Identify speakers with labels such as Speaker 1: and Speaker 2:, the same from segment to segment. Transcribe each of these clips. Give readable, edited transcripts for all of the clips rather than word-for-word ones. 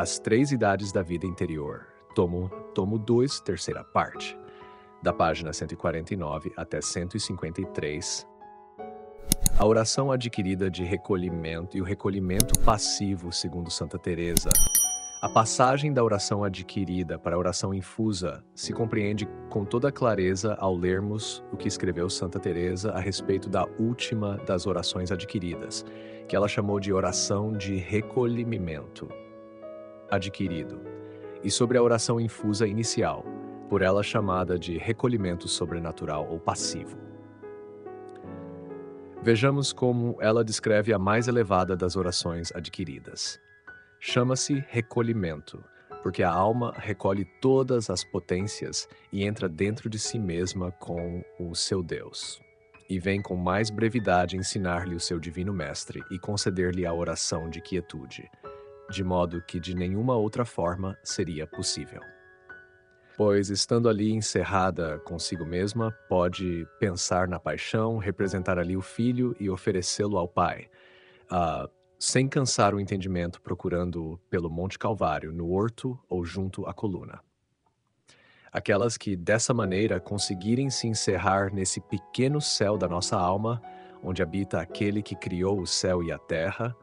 Speaker 1: As Três Idades da Vida Interior, tomo 2, terceira parte, da página 149 até 153. A oração adquirida de recolhimento e o recolhimento passivo, segundo Santa Teresa. A passagem da oração adquirida para a oração infusa se compreende com toda clareza ao lermos o que escreveu Santa Teresa a respeito da última das orações adquiridas, que ela chamou de oração de recolhimento adquirido, e sobre a oração infusa inicial, por ela chamada de recolhimento sobrenatural ou passivo. Vejamos como ela descreve a mais elevada das orações adquiridas. Chama-se recolhimento, porque a alma recolhe todas as potências e entra dentro de si mesma com o seu Deus, e vem com mais brevidade ensinar-lhe o seu divino mestre e conceder-lhe a oração de quietude, de modo que de nenhuma outra forma seria possível. Pois, estando ali encerrada consigo mesma, pode pensar na paixão, representar ali o Filho e oferecê-lo ao Pai, sem cansar o entendimento, procurando pelo Monte Calvário, no horto ou junto à coluna. Aquelas que, dessa maneira, conseguirem se encerrar nesse pequeno céu da nossa alma, onde habita aquele que criou o céu e a terra,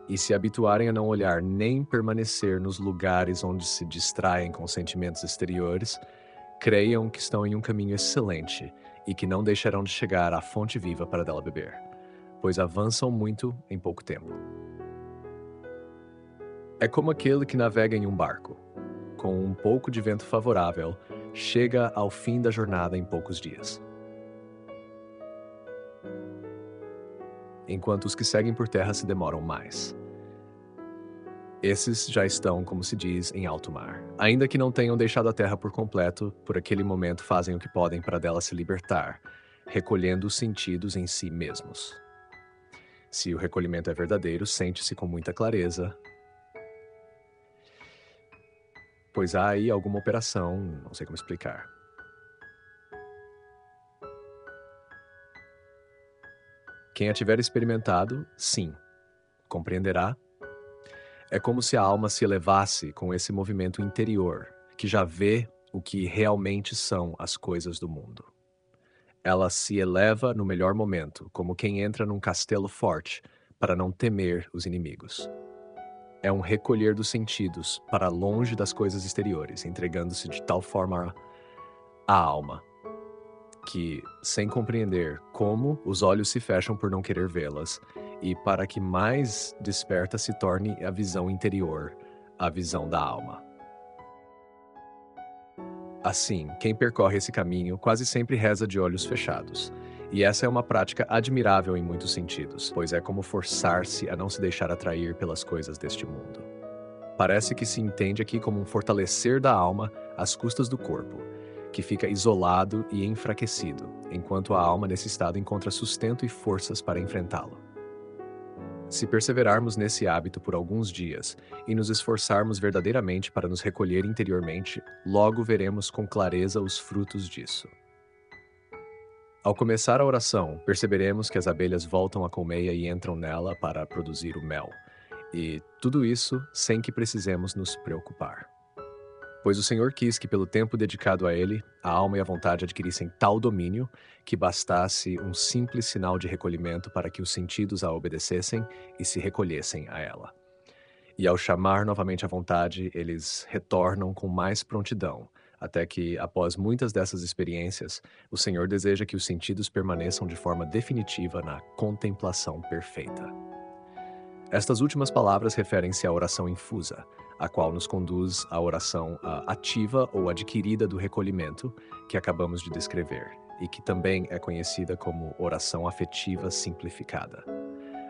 Speaker 1: e se habituarem a não olhar nem permanecer nos lugares onde se distraem com sentimentos exteriores, creiam que estão em um caminho excelente e que não deixarão de chegar à fonte viva para dela beber, pois avançam muito em pouco tempo. É como aquele que navega em um barco. Com um pouco de vento favorável, chega ao fim da jornada em poucos dias. Enquanto os que seguem por terra se demoram mais. Esses já estão, como se diz, em alto mar. Ainda que não tenham deixado a terra por completo, por aquele momento fazem o que podem para dela se libertar, recolhendo os sentidos em si mesmos. Se o recolhimento é verdadeiro, sente-se com muita clareza, pois há aí alguma operação, não sei como explicar. Quem a tiver experimentado, sim, compreenderá. É como se a alma se elevasse com esse movimento interior, que já vê o que realmente são as coisas do mundo. Ela se eleva no melhor momento, como quem entra num castelo forte, para não temer os inimigos. É um recolher dos sentidos para longe das coisas exteriores, entregando-se de tal forma à alma, que, sem compreender como, os olhos se fecham por não querer vê-las, e para que mais desperta se torne a visão interior, a visão da alma. Assim, quem percorre esse caminho quase sempre reza de olhos fechados, e essa é uma prática admirável em muitos sentidos, pois é como forçar-se a não se deixar atrair pelas coisas deste mundo. Parece que se entende aqui como um fortalecer da alma às custas do corpo, que fica isolado e enfraquecido, enquanto a alma nesse estado encontra sustento e forças para enfrentá-lo. Se perseverarmos nesse hábito por alguns dias e nos esforçarmos verdadeiramente para nos recolher interiormente, logo veremos com clareza os frutos disso. Ao começar a oração, perceberemos que as abelhas voltam à colmeia e entram nela para produzir o mel, e tudo isso sem que precisemos nos preocupar. Pois o Senhor quis que, pelo tempo dedicado a Ele, a alma e a vontade adquirissem tal domínio que bastasse um simples sinal de recolhimento para que os sentidos a obedecessem e se recolhessem a ela. E ao chamar novamente a vontade, eles retornam com mais prontidão, até que, após muitas dessas experiências, o Senhor deseja que os sentidos permaneçam de forma definitiva na contemplação perfeita. Estas últimas palavras referem-se à oração infusa, a qual nos conduz à oração ativa ou adquirida do recolhimento, que acabamos de descrever, e que também é conhecida como oração afetiva simplificada.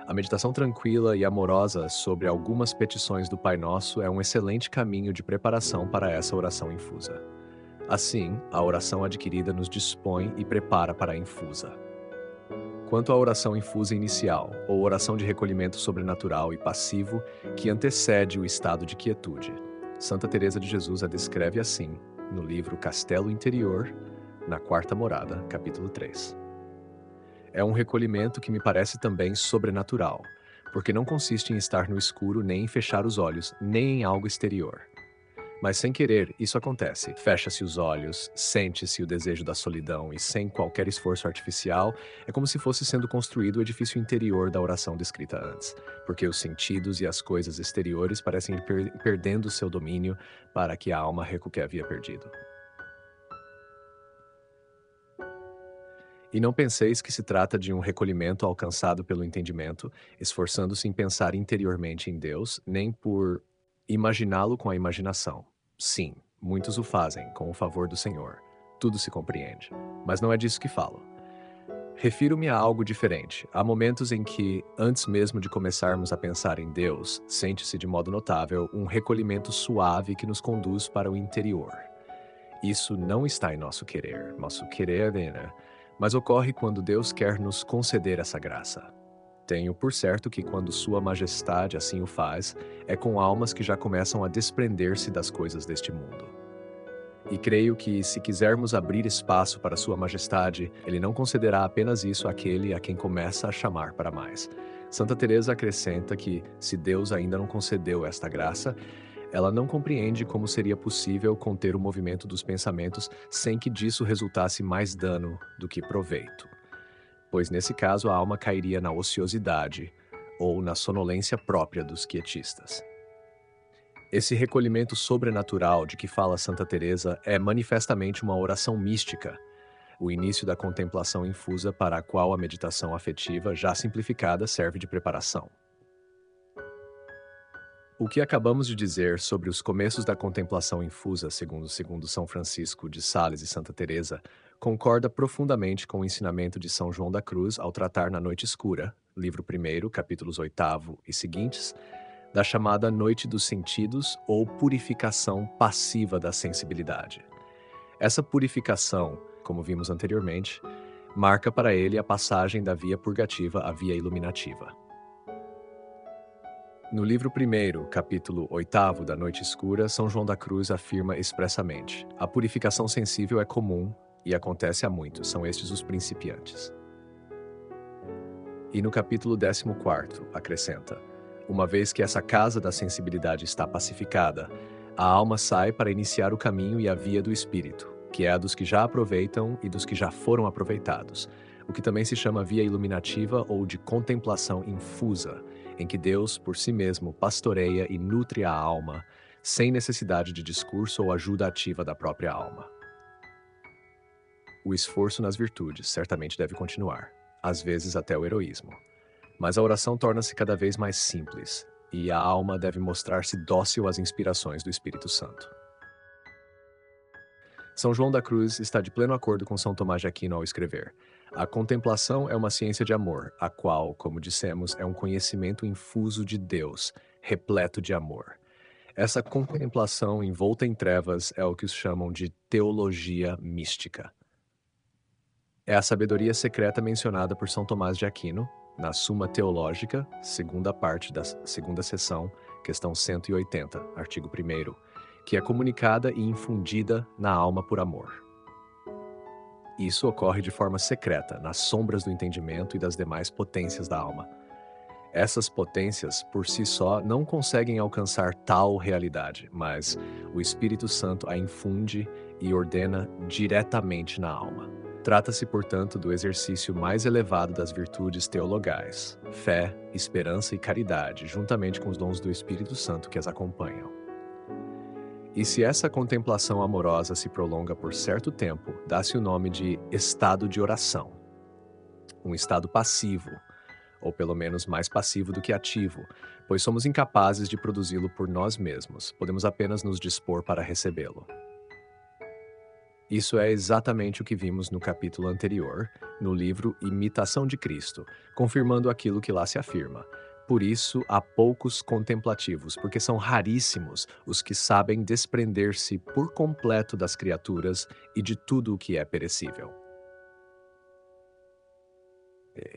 Speaker 1: A meditação tranquila e amorosa sobre algumas petições do Pai Nosso é um excelente caminho de preparação para essa oração infusa. Assim, a oração adquirida nos dispõe e prepara para a infusa. Quanto à oração infusa inicial, ou oração de recolhimento sobrenatural e passivo que antecede o estado de quietude, Santa Teresa de Jesus a descreve assim, no livro Castelo Interior, na Quarta Morada, capítulo 3. É um recolhimento que me parece também sobrenatural, porque não consiste em estar no escuro, nem em fechar os olhos, nem em algo exterior. Mas sem querer, isso acontece. Fecha-se os olhos, sente-se o desejo da solidão e, sem qualquer esforço artificial, é como se fosse sendo construído o edifício interior da oração descrita antes, porque os sentidos e as coisas exteriores parecem ir perdendo seu domínio para que a alma recu que havia perdido. E não penseis que se trata de um recolhimento alcançado pelo entendimento, esforçando-se em pensar interiormente em Deus, nem por imaginá-lo com a imaginação. Sim, muitos o fazem, com o favor do Senhor. Tudo se compreende. Mas não é disso que falo. Refiro-me a algo diferente. Há momentos em que, antes mesmo de começarmos a pensar em Deus, sente-se de modo notável um recolhimento suave que nos conduz para o interior. Isso não está em nosso querer, né? Mas ocorre quando Deus quer nos conceder essa graça. Tenho por certo que quando Sua Majestade assim o faz, é com almas que já começam a desprender-se das coisas deste mundo. E creio que, se quisermos abrir espaço para Sua Majestade, Ele não concederá apenas isso àquele a quem começa a chamar para mais. Santa Teresa acrescenta que, se Deus ainda não concedeu esta graça, ela não compreende como seria possível conter o movimento dos pensamentos sem que disso resultasse mais dano do que proveito. Pois nesse caso a alma cairia na ociosidade ou na sonolência própria dos quietistas. Esse recolhimento sobrenatural de que fala Santa Teresa é manifestamente uma oração mística, o início da contemplação infusa para a qual a meditação afetiva, já simplificada, serve de preparação. O que acabamos de dizer sobre os começos da contemplação infusa, segundo São Francisco de Sales e Santa Teresa, concorda profundamente com o ensinamento de São João da Cruz ao tratar na Noite Escura, livro 1, capítulos 8 e seguintes, da chamada Noite dos Sentidos ou purificação passiva da sensibilidade. Essa purificação, como vimos anteriormente, marca para ele a passagem da via purgativa à via iluminativa. No livro 1, capítulo 8 da Noite Escura, São João da Cruz afirma expressamente: a purificação sensível é comum e acontece a muitos, são estes os principiantes. E no capítulo 14, acrescenta: uma vez que essa casa da sensibilidade está pacificada, a alma sai para iniciar o caminho e a via do espírito, que é a dos que já aproveitam e dos que já foram aproveitados, o que também se chama via iluminativa ou de contemplação infusa, em que Deus, por si mesmo, pastoreia e nutre a alma, sem necessidade de discurso ou ajuda ativa da própria alma. O esforço nas virtudes certamente deve continuar, às vezes até o heroísmo. Mas a oração torna-se cada vez mais simples, e a alma deve mostrar-se dócil às inspirações do Espírito Santo. São João da Cruz está de pleno acordo com São Tomás de Aquino ao escrever: a contemplação é uma ciência de amor, a qual, como dissemos, é um conhecimento infuso de Deus, repleto de amor. Essa contemplação envolta em trevas é o que os chamam de teologia mística. É a sabedoria secreta mencionada por São Tomás de Aquino, na Suma Teológica, segunda parte da segunda seção, questão 180, artigo 1º, que é comunicada e infundida na alma por amor. Isso ocorre de forma secreta, nas sombras do entendimento e das demais potências da alma. Essas potências, por si só, não conseguem alcançar tal realidade, mas o Espírito Santo a infunde e ordena diretamente na alma. Trata-se, portanto, do exercício mais elevado das virtudes teologais, fé, esperança e caridade, juntamente com os dons do Espírito Santo que as acompanham. E se essa contemplação amorosa se prolonga por certo tempo, dá-se o nome de estado de oração. Um estado passivo, ou pelo menos mais passivo do que ativo, pois somos incapazes de produzi-lo por nós mesmos, podemos apenas nos dispor para recebê-lo. Isso é exatamente o que vimos no capítulo anterior, no livro Imitação de Cristo, confirmando aquilo que lá se afirma. Por isso, há poucos contemplativos, porque são raríssimos os que sabem desprender-se por completo das criaturas e de tudo o que é perecível.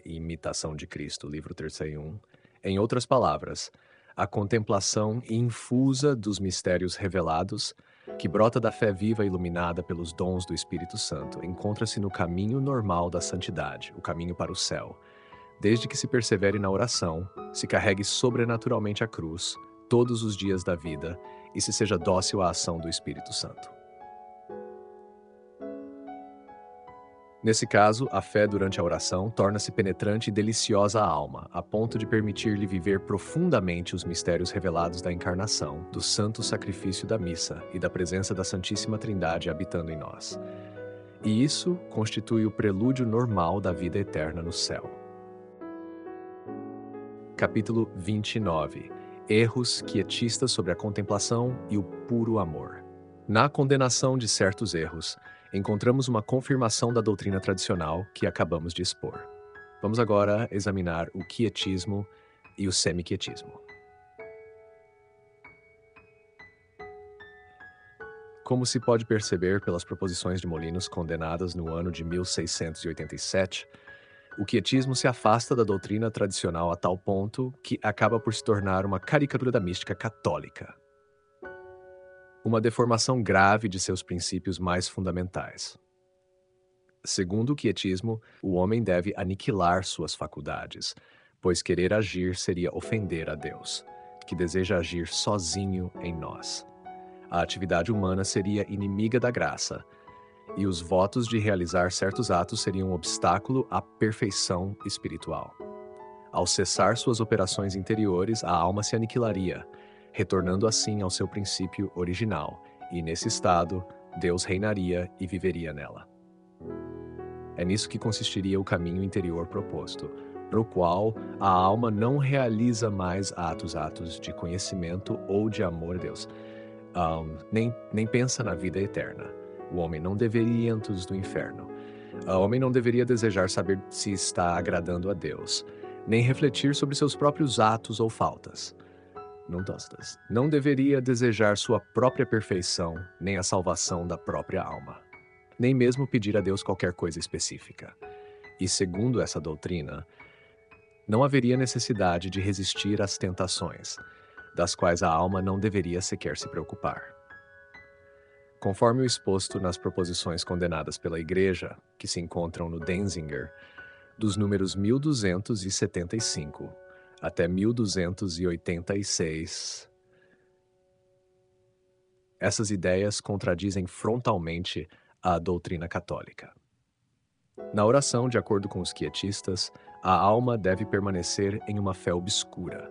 Speaker 1: Imitação de Cristo, livro 3:1. Em outras palavras, a contemplação infusa dos mistérios revelados, que brota da fé viva iluminada pelos dons do Espírito Santo, encontra-se no caminho normal da santidade, o caminho para o céu, desde que se persevere na oração, se carregue sobrenaturalmente a cruz todos os dias da vida e se seja dócil à ação do Espírito Santo. Nesse caso, a fé durante a oração torna-se penetrante e deliciosa à alma, a ponto de permitir-lhe viver profundamente os mistérios revelados da encarnação, do santo sacrifício da missa e da presença da Santíssima Trindade habitando em nós. E isso constitui o prelúdio normal da vida eterna no céu. Capítulo 29. Erros quietistas sobre a contemplação e o puro amor. Na condenação de certos erros, encontramos uma confirmação da doutrina tradicional que acabamos de expor. Vamos agora examinar o quietismo e o semiquietismo. Como se pode perceber pelas proposições de Molinos condenadas no ano de 1687, o quietismo se afasta da doutrina tradicional a tal ponto que acaba por se tornar uma caricatura da mística católica. Uma deformação grave de seus princípios mais fundamentais. Segundo o quietismo, o homem deve aniquilar suas faculdades, pois querer agir seria ofender a Deus, que deseja agir sozinho em nós. A atividade humana seria inimiga da graça, e os votos de realizar certos atos seriam um obstáculo à perfeição espiritual. Ao cessar suas operações interiores, a alma se aniquilaria, retornando assim ao seu princípio original, e nesse estado, Deus reinaria e viveria nela. É nisso que consistiria o caminho interior proposto, no qual a alma não realiza mais atos de conhecimento ou de amor a Deus. Nem pensa na vida eterna. O homem não deveria ir antes do inferno. O homem não deveria desejar saber se está agradando a Deus, nem refletir sobre seus próprios atos ou faltas. Não deveria desejar sua própria perfeição, nem a salvação da própria alma, nem mesmo pedir a Deus qualquer coisa específica. E segundo essa doutrina, não haveria necessidade de resistir às tentações, das quais a alma não deveria sequer se preocupar. Conforme o exposto nas proposições condenadas pela Igreja, que se encontram no Denzinger, dos números 1275 até 1286, essas ideias contradizem frontalmente a doutrina católica. Na oração, de acordo com os quietistas, a alma deve permanecer em uma fé obscura,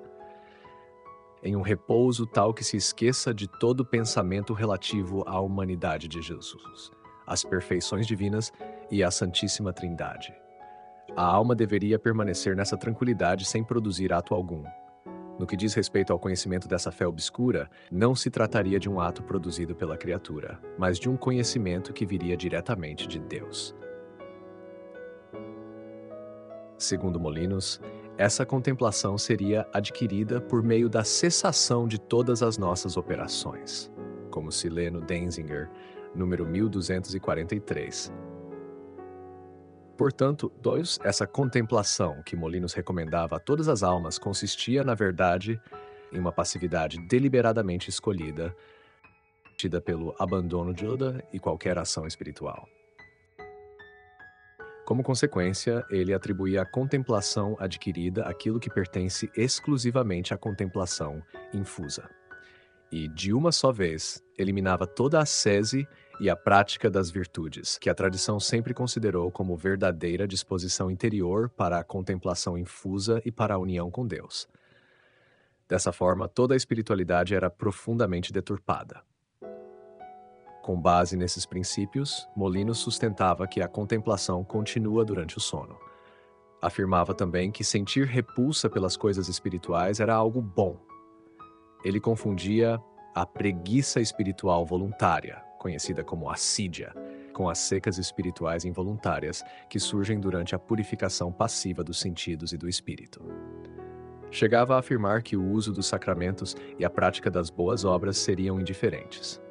Speaker 1: em um repouso tal que se esqueça de todo pensamento relativo à humanidade de Jesus, às perfeições divinas e à Santíssima Trindade. A alma deveria permanecer nessa tranquilidade sem produzir ato algum. No que diz respeito ao conhecimento dessa fé obscura, não se trataria de um ato produzido pela criatura, mas de um conhecimento que viria diretamente de Deus. Segundo Molinos, essa contemplação seria adquirida por meio da cessação de todas as nossas operações, como se lê no Denzinger, número 1243. Portanto, essa contemplação que Molinos recomendava a todas as almas consistia, na verdade, em uma passividade deliberadamente escolhida, tida pelo abandono de toda e qualquer ação espiritual. Como consequência, ele atribuía à contemplação adquirida aquilo que pertence exclusivamente à contemplação infusa. E, de uma só vez, eliminava toda a ascese e a prática das virtudes, que a tradição sempre considerou como verdadeira disposição interior para a contemplação infusa e para a união com Deus. Dessa forma, toda a espiritualidade era profundamente deturpada. Com base nesses princípios, Molinos sustentava que a contemplação continua durante o sono. Afirmava também que sentir repulsa pelas coisas espirituais era algo bom. Ele confundia a preguiça espiritual voluntária, conhecida como assídia, com as secas espirituais involuntárias que surgem durante a purificação passiva dos sentidos e do espírito. Chegava a afirmar que o uso dos sacramentos e a prática das boas obras seriam indiferentes.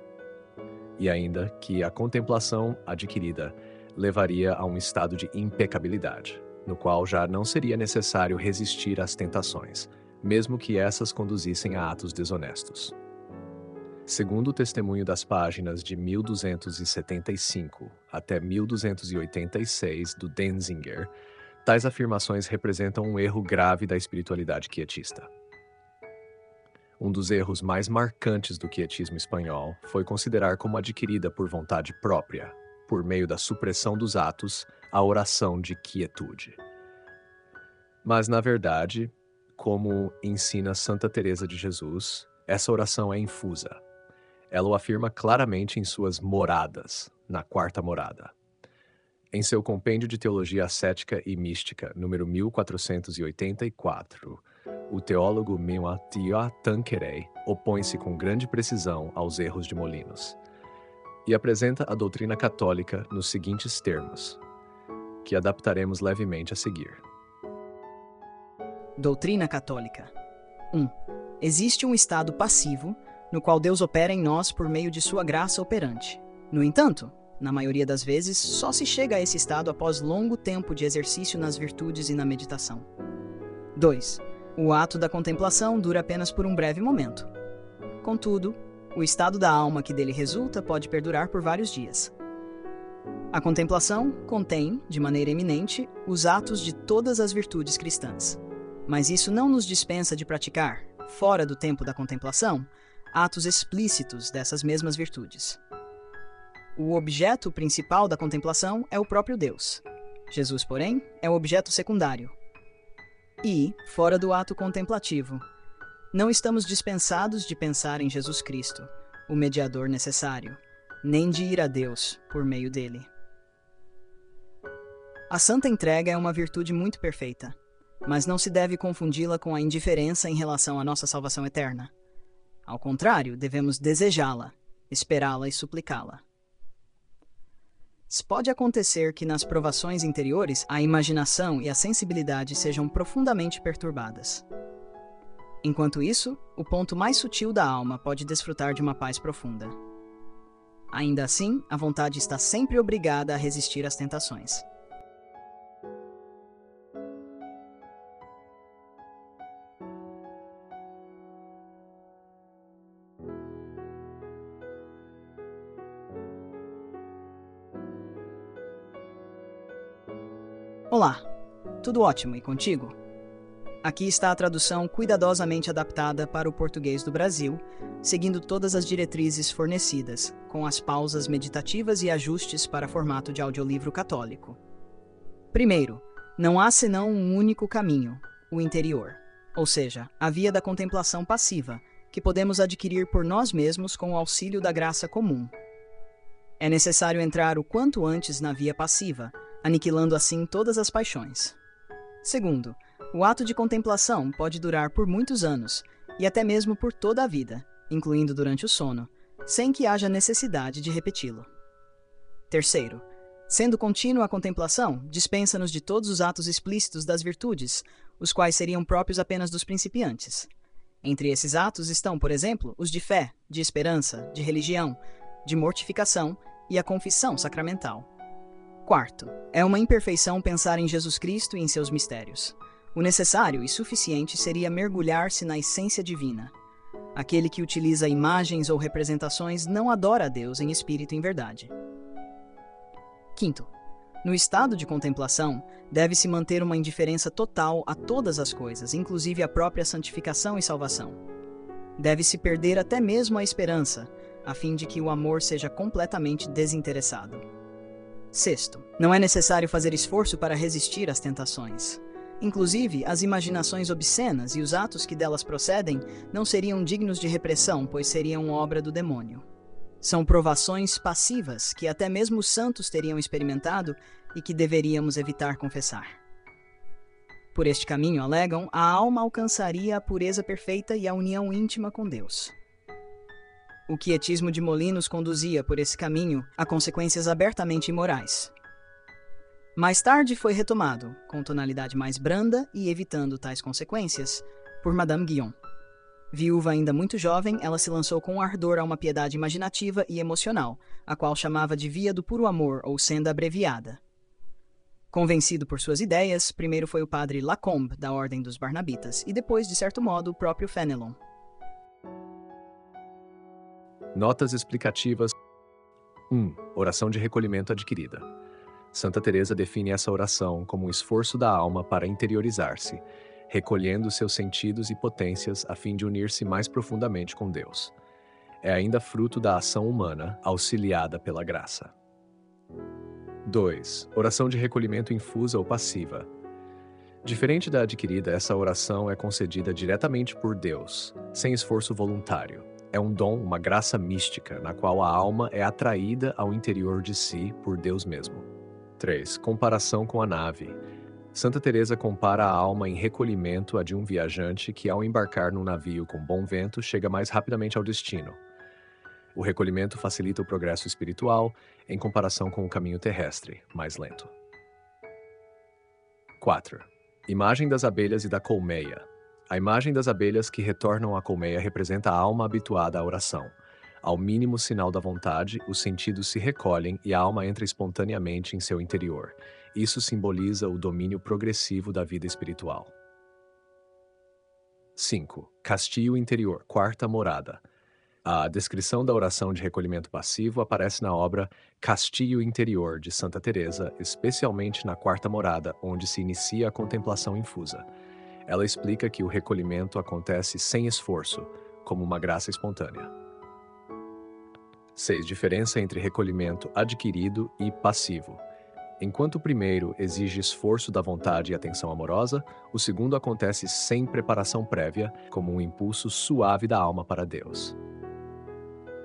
Speaker 1: E ainda que a contemplação adquirida levaria a um estado de impecabilidade, no qual já não seria necessário resistir às tentações, mesmo que essas conduzissem a atos desonestos. Segundo o testemunho das páginas de 1275 até 1286 do Denzinger, Tais afirmações representam um erro grave da espiritualidade quietista. Um dos erros mais marcantes do quietismo espanhol foi considerar como adquirida por vontade própria, por meio da supressão dos atos, a oração de quietude. Mas, na verdade, como ensina Santa Teresa de Jesus, essa oração é infusa. Ela o afirma claramente em suas moradas, na quarta morada. Em seu Compêndio de Teologia Ascética e Mística, número 1484, o teólogo Matthieu Tanqueray opõe-se com grande precisão aos erros de Molinos e apresenta a doutrina católica nos seguintes termos, que adaptaremos levemente a seguir.
Speaker 2: Doutrina católica. 1. Existe um estado passivo, no qual Deus opera em nós por meio de sua graça operante. No entanto, na maioria das vezes, só se chega a esse estado após longo tempo de exercício nas virtudes e na meditação. 2. O ato da contemplação dura apenas por um breve momento. Contudo, o estado da alma que dele resulta pode perdurar por vários dias. A contemplação contém, de maneira eminente, os atos de todas as virtudes cristãs. Mas isso não nos dispensa de praticar, fora do tempo da contemplação, atos explícitos dessas mesmas virtudes. O objeto principal da contemplação é o próprio Deus. Jesus, porém, é o objeto secundário. E, fora do ato contemplativo, não estamos dispensados de pensar em Jesus Cristo, o mediador necessário, nem de ir a Deus por meio dele. A santa entrega é uma virtude muito perfeita, mas não se deve confundi-la com a indiferença em relação à nossa salvação eterna. Ao contrário, devemos desejá-la, esperá-la e suplicá-la. Pode acontecer que nas provações interiores a imaginação e a sensibilidade sejam profundamente perturbadas. Enquanto isso, o ponto mais sutil da alma pode desfrutar de uma paz profunda. Ainda assim, a vontade está sempre obrigada a resistir às tentações. Olá, tudo ótimo e contigo? Aqui está a tradução cuidadosamente adaptada para o português do Brasil, seguindo todas as diretrizes fornecidas, com as pausas meditativas e ajustes para formato de audiolivro católico. Primeiro, não há senão um único caminho, o interior, ou seja, a via da contemplação passiva, que podemos adquirir por nós mesmos com o auxílio da graça comum. É necessário entrar o quanto antes na via passiva, aniquilando assim todas as paixões. Segundo, o ato de contemplação pode durar por muitos anos, e até mesmo por toda a vida, incluindo durante o sono, sem que haja necessidade de repeti-lo. Terceiro, sendo contínua a contemplação, dispensa-nos de todos os atos explícitos das virtudes, os quais seriam próprios apenas dos principiantes. Entre esses atos estão, por exemplo, os de fé, de esperança, de religião, de mortificação e a confissão sacramental. Quarto, é uma imperfeição pensar em Jesus Cristo e em seus mistérios. O necessário e suficiente seria mergulhar-se na essência divina. Aquele que utiliza imagens ou representações não adora a Deus em espírito e em verdade. Quinto, no estado de contemplação, deve-se manter uma indiferença total a todas as coisas, inclusive a própria santificação e salvação. Deve-se perder até mesmo a esperança, a fim de que o amor seja completamente desinteressado. Sexto, não é necessário fazer esforço para resistir às tentações. Inclusive, as imaginações obscenas e os atos que delas procedem não seriam dignos de repressão, pois seriam obra do demônio. São provações passivas que até mesmo os santos teriam experimentado e que deveríamos evitar confessar. Por este caminho, alegam, a alma alcançaria a pureza perfeita e a união íntima com Deus. O quietismo de Molinos conduzia por esse caminho a consequências abertamente imorais. Mais tarde foi retomado, com tonalidade mais branda e evitando tais consequências, por Madame Guyon. Viúva ainda muito jovem, ela se lançou com ardor a uma piedade imaginativa e emocional, a qual chamava de Via do Puro Amor ou Senda Abreviada. Convencido por suas ideias, primeiro foi o padre Lacombe, da Ordem dos Barnabitas, e depois, de certo modo, o próprio Fenelon.
Speaker 1: Notas explicativas. 1. Oração de recolhimento adquirida. Santa Teresa define essa oração como um esforço da alma para interiorizar-se, recolhendo seus sentidos e potências a fim de unir-se mais profundamente com Deus. É ainda fruto da ação humana, auxiliada pela graça. 2. Oração de recolhimento infusa ou passiva. Diferente da adquirida, essa oração é concedida diretamente por Deus, sem esforço voluntário. É um dom, uma graça mística, na qual a alma é atraída ao interior de si por Deus mesmo. 3. Comparação com a nave. Santa Teresa compara a alma em recolhimento à de um viajante que, ao embarcar num navio com bom vento, chega mais rapidamente ao destino. O recolhimento facilita o progresso espiritual em comparação com o caminho terrestre, mais lento. 4. Imagem das abelhas e da colmeia. A imagem das abelhas que retornam à colmeia representa a alma habituada à oração. Ao mínimo sinal da vontade, os sentidos se recolhem e a alma entra espontaneamente em seu interior. Isso simboliza o domínio progressivo da vida espiritual. 5. Castilho interior, quarta morada. A descrição da oração de recolhimento passivo aparece na obra Castilho Interior, de Santa Teresa, especialmente na quarta morada, onde se inicia a contemplação infusa. Ela explica que o recolhimento acontece sem esforço, como uma graça espontânea. 6. Diferença entre recolhimento adquirido e passivo. Enquanto o primeiro exige esforço da vontade e atenção amorosa, o segundo acontece sem preparação prévia, como um impulso suave da alma para Deus.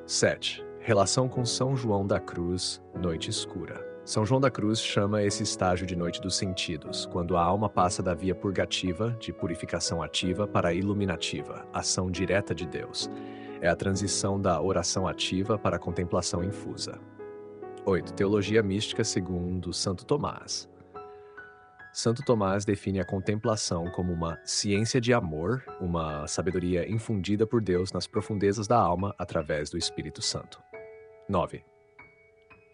Speaker 1: 7. Relação com São João da Cruz, noite escura. São João da Cruz chama esse estágio de noite dos sentidos, quando a alma passa da via purgativa, de purificação ativa, para a iluminativa, ação direta de Deus. É a transição da oração ativa para a contemplação infusa. 8. Teologia mística segundo Santo Tomás. Santo Tomás define a contemplação como uma ciência de amor, uma sabedoria infundida por Deus nas profundezas da alma através do Espírito Santo. 9.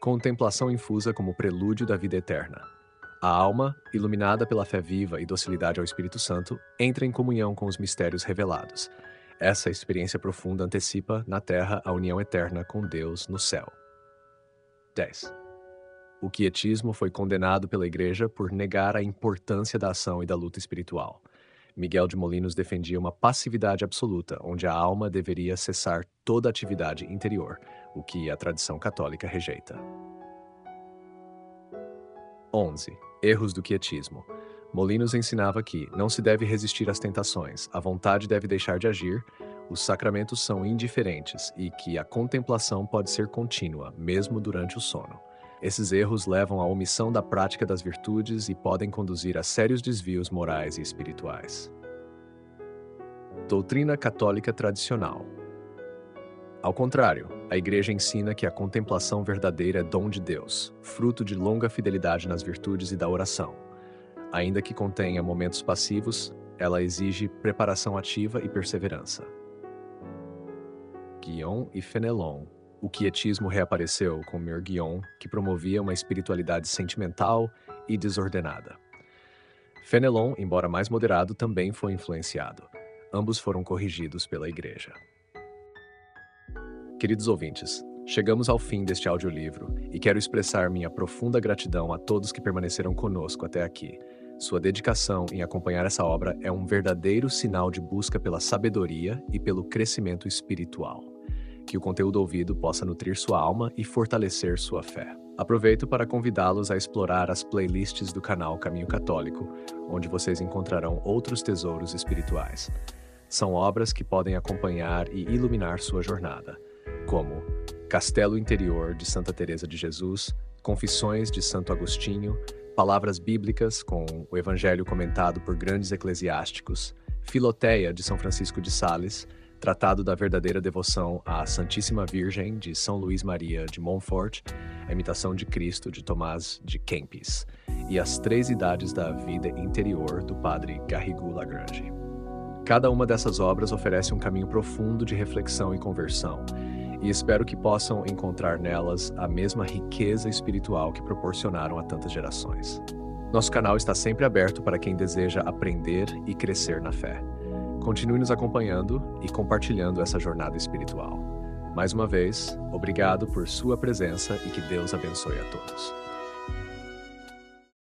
Speaker 1: Contemplação infusa como prelúdio da vida eterna. A alma, iluminada pela fé viva e docilidade ao Espírito Santo, entra em comunhão com os mistérios revelados. Essa experiência profunda antecipa, na terra, a união eterna com Deus no céu. 10. O quietismo foi condenado pela Igreja por negar a importância da ação e da luta espiritual. Miguel de Molinos defendia uma passividade absoluta, onde a alma deveria cessar toda atividade interior, o que a tradição católica rejeita. 11. Erros do quietismo. Molinos ensinava que não se deve resistir às tentações, a vontade deve deixar de agir, os sacramentos são indiferentes e que a contemplação pode ser contínua, mesmo durante o sono. Esses erros levam à omissão da prática das virtudes e podem conduzir a sérios desvios morais e espirituais. Doutrina católica tradicional. Ao contrário, a Igreja ensina que a contemplação verdadeira é dom de Deus, fruto de longa fidelidade nas virtudes e da oração. Ainda que contenha momentos passivos, ela exige preparação ativa e perseverança. Guion e Fenelon. O quietismo reapareceu com Guion, que promovia uma espiritualidade sentimental e desordenada. Fenelon, embora mais moderado, também foi influenciado. Ambos foram corrigidos pela Igreja. Queridos ouvintes, chegamos ao fim deste audiolivro e quero expressar minha profunda gratidão a todos que permaneceram conosco até aqui. Sua dedicação em acompanhar essa obra é um verdadeiro sinal de busca pela sabedoria e pelo crescimento espiritual. Que o conteúdo ouvido possa nutrir sua alma e fortalecer sua fé. Aproveito para convidá-los a explorar as playlists do canal Caminho Católico, onde vocês encontrarão outros tesouros espirituais. São obras que podem acompanhar e iluminar sua jornada, como Castelo Interior, de Santa Teresa de Jesus, Confissões de Santo Agostinho, Palavras Bíblicas, com o Evangelho comentado por grandes eclesiásticos, Filoteia, de São Francisco de Sales, Tratado da Verdadeira Devoção à Santíssima Virgem, de São Luís Maria de Montfort, A Imitação de Cristo, de Tomás de Kempis, e As Três Idades da Vida Interior, do padre Garrigou Lagrange. Cada uma dessas obras oferece um caminho profundo de reflexão e conversão, e espero que possam encontrar nelas a mesma riqueza espiritual que proporcionaram a tantas gerações. Nosso canal está sempre aberto para quem deseja aprender e crescer na fé. Continue nos acompanhando e compartilhando essa jornada espiritual. Mais uma vez, obrigado por sua presença e que Deus abençoe a todos.